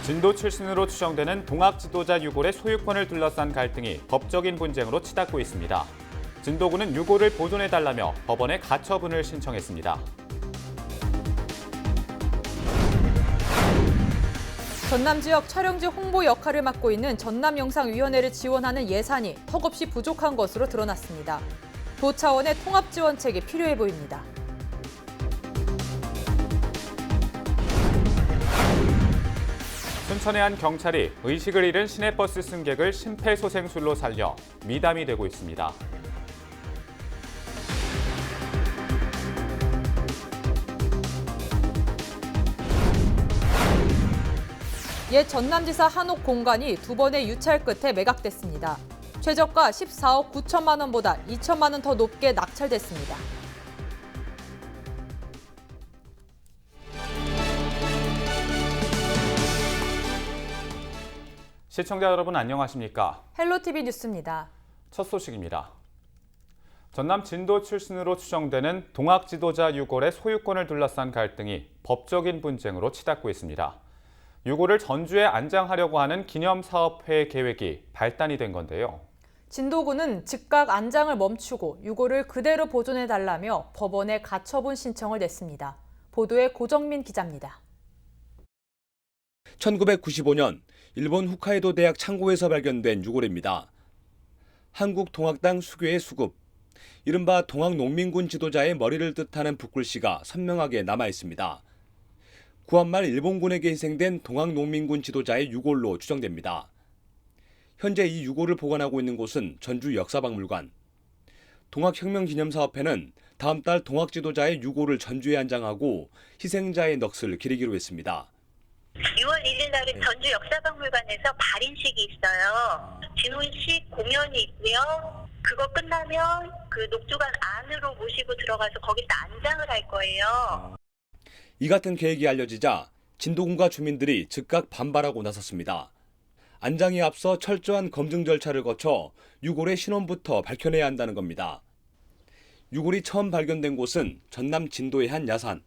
진도 출신으로 추정되는 동학 지도자 유골의 소유권을 둘러싼 갈등이 법적인 분쟁으로 치닫고 있습니다. 진도구는 유골을 보존해달라며 법원에 가처분을 신청했습니다. 전남 지역 촬영지 홍보 역할을 맡고 있는 전남영상위원회를 지원하는 예산이 턱없이 부족한 것으로 드러났습니다. 도 차원의 통합 지원책이 필요해 보입니다. 순천의 한 경찰이 의식을 잃은 시내버스 승객을 심폐소생술로 살려 미담이 되고 있습니다. 옛 전남지사 한옥 공간이 두 번의 유찰 끝에 매각됐습니다. 최저가 14억 9천만 원보다 2천만 원 더 높게 낙찰됐습니다. 시청자 여러분 안녕하십니까? 헬로티비 뉴스입니다. 첫 소식입니다. 전남 진도 출신으로 추정되는 동학 지도자 유골의 소유권을 둘러싼 갈등이 법적인 분쟁으로 치닫고 있습니다. 유골을 전주에 안장하려고 하는 기념사업회 계획이 발단이 된 건데요. 진도구는 즉각 안장을 멈추고 유골을 그대로 보존해달라며 법원에 가처분 신청을 냈습니다. 보도에 고정민 기자입니다. 1995년 일본 홋카이도 대학 창고에서 발견된 유골입니다. 한국 동학당 수교의 수급, 이른바 동학농민군 지도자의 머리를 뜻하는 붓글씨가 선명하게 남아 있습니다. 구한말 일본군에게 희생된 동학농민군 지도자의 유골로 추정됩니다. 현재 이 유골을 보관하고 있는 곳은 전주 역사박물관. 동학혁명기념사업회는 다음 달 동학 지도자의 유골을 전주에 안장하고 희생자의 넋을 기리기로 했습니다. 6월 1일 날은 전주 역사박물관에서 발인식이 있어요. 진혼식 공연이 있고요. 그거 끝나면 그 녹조관 안으로 모시고 들어가서 거기서 안장을 할 거예요. 이 같은 계획이 알려지자 진도군과 주민들이 즉각 반발하고 나섰습니다. 안장에 앞서 철저한 검증 절차를 거쳐 유골의 신원부터 밝혀내야 한다는 겁니다. 유골이 처음 발견된 곳은 전남 진도의 한 야산.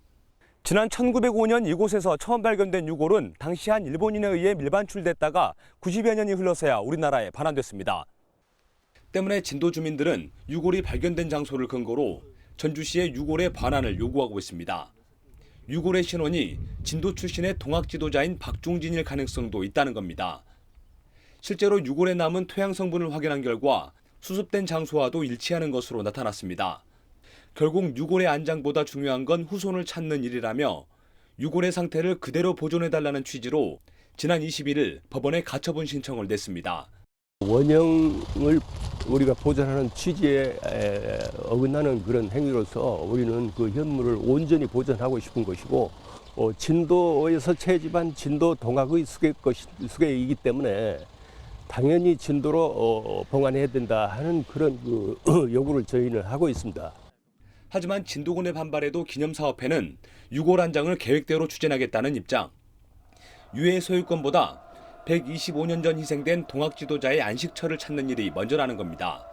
지난 1905년 이곳에서 처음 발견된 유골은 당시 한 일본인에 의해 밀반출됐다가 90여 년이 흘러서야 우리나라에 반환됐습니다. 때문에 진도 주민들은 유골이 발견된 장소를 근거로 전주시의 유골의 반환을 요구하고 있습니다. 유골의 신원이 진도 출신의 동학 지도자인 박종진일 가능성도 있다는 겁니다. 실제로 유골에 남은 토양 성분을 확인한 결과 수습된 장소와도 일치하는 것으로 나타났습니다. 결국 유골의 안장보다 중요한 건 후손을 찾는 일이라며 유골의 상태를 그대로 보존해달라는 취지로 지난 21일 법원에 가처분 신청을 냈습니다. 원형을 우리가 보존하는 취지에 어긋나는 그런 행위로서 우리는 그 현물을 온전히 보존하고 싶은 것이고 진도에서 채집한 진도 동학의 수계이기 때문에 당연히 진도로 봉안해야 된다 하는 그런 요구를 저희는 하고 있습니다. 하지만 진도군의 반발에도 기념사업회는 유골 안장을 계획대로 추진하겠다는 입장. 유해 소유권보다 125년 전 희생된 동학 지도자의 안식처를 찾는 일이 먼저라는 겁니다.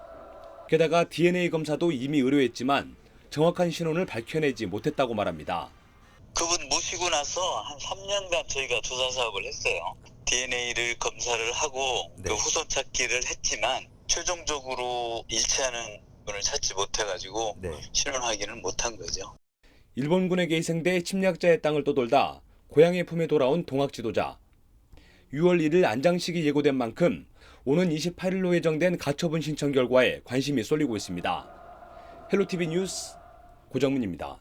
게다가 DNA 검사도 이미 의뢰했지만 정확한 신원을 밝혀내지 못했다고 말합니다. 그분 모시고 나서 한 3년간 저희가 조사 사업을 했어요. DNA를 검사를 하고 그 후손 찾기를 했지만 최종적으로 일치하는 분을 찾지 못해가지고 신원 확인을 못한 거죠. 일본군에게 희생돼 침략자의 땅을 떠돌다 고향의 품에 돌아온 동학 지도자. 6월 1일 안장식이 예고된 만큼 오는 28일로 예정된 가처분 신청 결과에 관심이 쏠리고 있습니다. 헬로티비 뉴스 고정문입니다.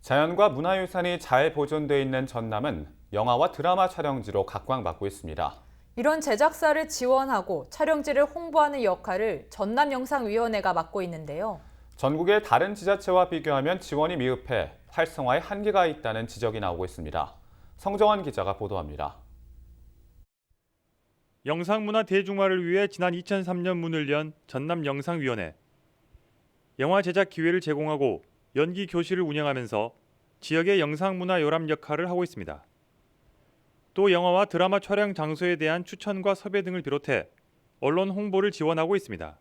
자연과 문화유산이 잘 보존돼 있는 전남은 영화와 드라마 촬영지로 각광받고 있습니다. 이런 제작사를 지원하고 촬영지를 홍보하는 역할을 전남영상위원회가 맡고 있는데요. 전국의 다른 지자체와 비교하면 지원이 미흡해 활성화에 한계가 있다는 지적이 나오고 있습니다. 성정환 기자가 보도합니다. 영상문화 대중화를 위해 지난 2003년 문을 연 전남영상위원회. 영화 제작 기회를 제공하고 연기 교실을 운영하면서 지역의 영상문화 요람 역할을 하고 있습니다. 또 영화와 드라마 촬영 장소에 대한 추천과 섭외 등을 비롯해 언론 홍보를 지원하고 있습니다.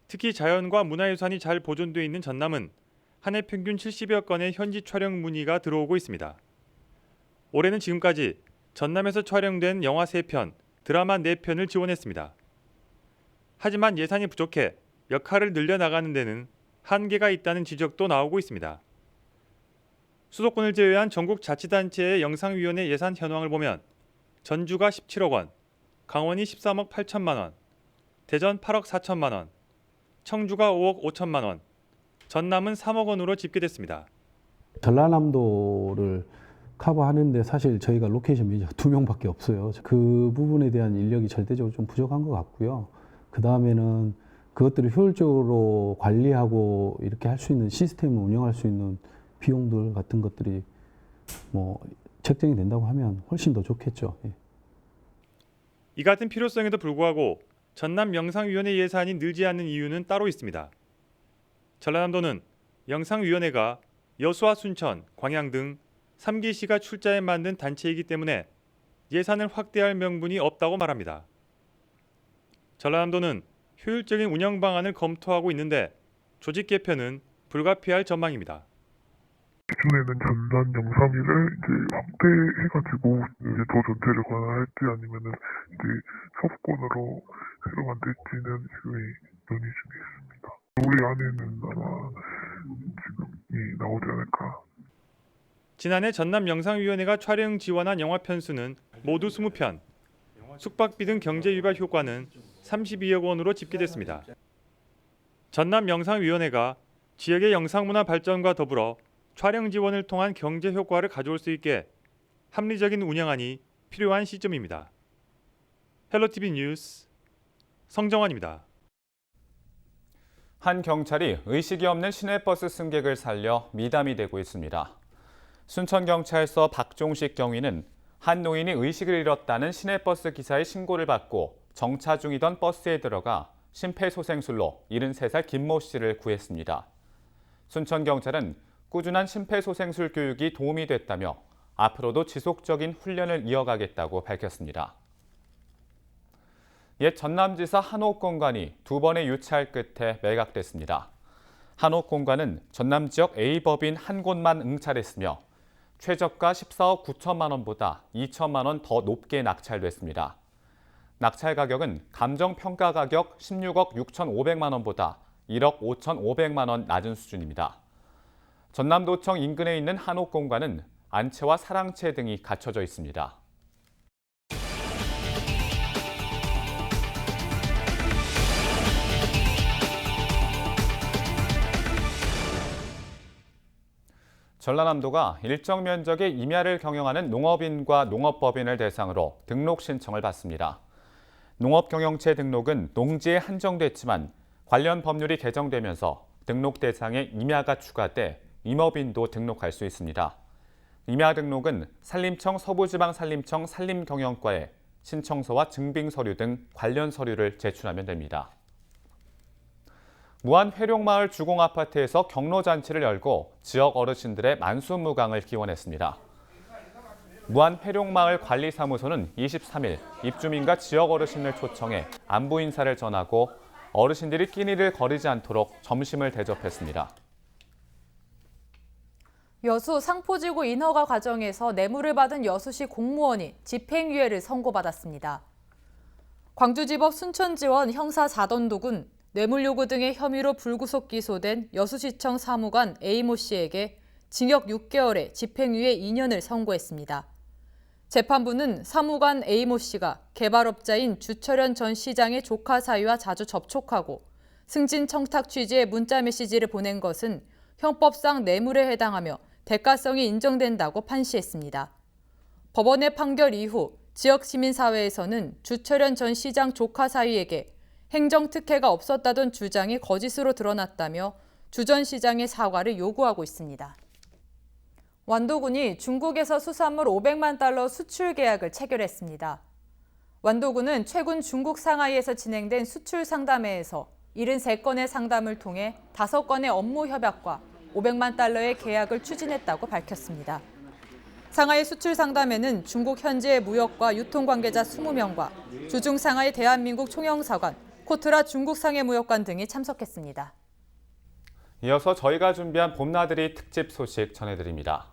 특히 자연과 문화유산이 잘 보존되어 있는 전남은 한 해 평균 70여 건의 현지 촬영 문의가 들어오고 있습니다. 올해는 지금까지 전남에서 촬영된 영화 3편, 드라마 4편을 지원했습니다. 하지만 예산이 부족해 역할을 늘려나가는 데는 한계가 있다는 지적도 나오고 있습니다. 수도권을 제외한 전국 자치단체의 영상위원회 예산 현황을 보면 전주가 17억 원, 강원이 13억 8천만 원, 대전 8억 4천만 원, 청주가 5억 5천만 원, 전남은 3억 원으로 집계됐습니다. 전라남도를 커버하는데 사실 저희가 로케이션 매니저가 2명밖에 없어요. 그 부분에 대한 인력이 절대적으로 좀 부족한 것 같고요. 그 다음에는 그것들을 효율적으로 관리하고 이렇게 할 수 있는 시스템을 운영할 수 있는 비용들 같은 것들이 뭐 책정이 된다고 하면 훨씬 더 좋겠죠. 예. 이 같은 필요성에도 불구하고 전남 영상위원회 예산이 늘지 않는 이유는 따로 있습니다. 전라남도는 영상위원회가 여수와 순천, 광양 등 3기시가 출자에 만든 단체이기 때문에 예산을 확대할 명분이 없다고 말합니다. 전라남도는 효율적인 운영 방안을 검토하고 있는데 조직 개편은 불가피할 전망입니다. 기존에는 전남 영상위를 이제 확대해가지고 이제 도 전체를 관할할지 아니면은 이제 서부권으로 새로 만들지는 지금 논의 중에 있습니다. 올해 안에는 아마 지금이 나오지 않을까. 지난해 전남 영상위원회가 촬영 지원한 영화 편수는 모두 20편, 숙박비 등 경제 유발 효과는 32억 원으로 집계됐습니다. 전남 영상위원회가 지역의 영상문화 발전과 더불어 촬영 지원을 통한 경제 효과를 가져올 수 있게 합리적인 운영안이 필요한 시점입니다. 헬로티비 뉴스 성정환입니다. 한 경찰이 의식이 없는 시내버스 승객을 살려 미담이 되고 있습니다. 순천경찰서 박종식 경위는 한 노인이 의식을 잃었다는 시내버스 기사의 신고를 받고 정차 중이던 버스에 들어가 심폐소생술로 73살 김모 씨를 구했습니다. 순천경찰은 꾸준한 심폐소생술 교육이 도움이 됐다며 앞으로도 지속적인 훈련을 이어가겠다고 밝혔습니다. 옛 전남지사 한옥공관이 2번의 유찰 끝에 매각됐습니다. 한옥공관은 전남 지역 A법인 한 곳만 응찰했으며 최저가 14억 9천만 원보다 2천만 원 더 높게 낙찰됐습니다. 낙찰 가격은 감정평가 가격 16억 6,500만 원보다 1억 5,500만 원 낮은 수준입니다. 전남도청 인근에 있는 한옥공관은 안채와 사랑채 등이 갖춰져 있습니다. 전라남도가 일정 면적의 임야를 경영하는 농업인과 농업법인을 대상으로 등록 신청을 받습니다. 농업경영체 등록은 농지에 한정됐지만 관련 법률이 개정되면서 등록 대상에 임야가 추가돼 임업인도 등록할 수 있습니다. 임야 등록은 산림청 서부지방산림청 산림경영과에 신청서와 증빙서류 등 관련 서류를 제출하면 됩니다. 무안 회룡마을 주공아파트에서 경로잔치를 열고 지역 어르신들의 만수무강을 기원했습니다. 무안 회룡마을 관리사무소는 23일 입주민과 지역 어르신을 초청해 안부 인사를 전하고 어르신들이 끼니를 거리지 않도록 점심을 대접했습니다. 여수 상포지구 인허가 과정에서 뇌물을 받은 여수시 공무원이 집행유예를 선고받았습니다. 광주지법 순천지원 형사 4단독은 뇌물 요구 등의 혐의로 불구속 기소된 여수시청 사무관 A모 씨에게 징역 6개월에 집행유예 2년을 선고했습니다. 재판부는 사무관 A모 씨가 개발업자인 주철현 전 시장의 조카 사위와 자주 접촉하고 승진 청탁 취지의 문자 메시지를 보낸 것은 형법상 뇌물에 해당하며 대가성이 인정된다고 판시했습니다. 법원의 판결 이후 지역 시민사회에서는 주철현 전 시장 조카 사위에게 행정특혜가 없었다던 주장이 거짓으로 드러났다며 주 전 시장의 사과를 요구하고 있습니다. 완도군이 중국에서 수산물 500만 달러 수출 계약을 체결했습니다. 완도군은 최근 중국 상하이에서 진행된 수출 상담회에서 73건의 상담을 통해 5건의 업무 협약과 500만 달러의 계약을 추진했다고 밝혔습니다. 상하이 수출 상담회는 중국 현지의 무역과 유통 관계자 20명과 주중 상하이 대한민국 총영사관, 코트라 중국 상해무역관 등이 참석했습니다. 이어서 저희가 준비한 봄나들이 특집 소식 전해드립니다.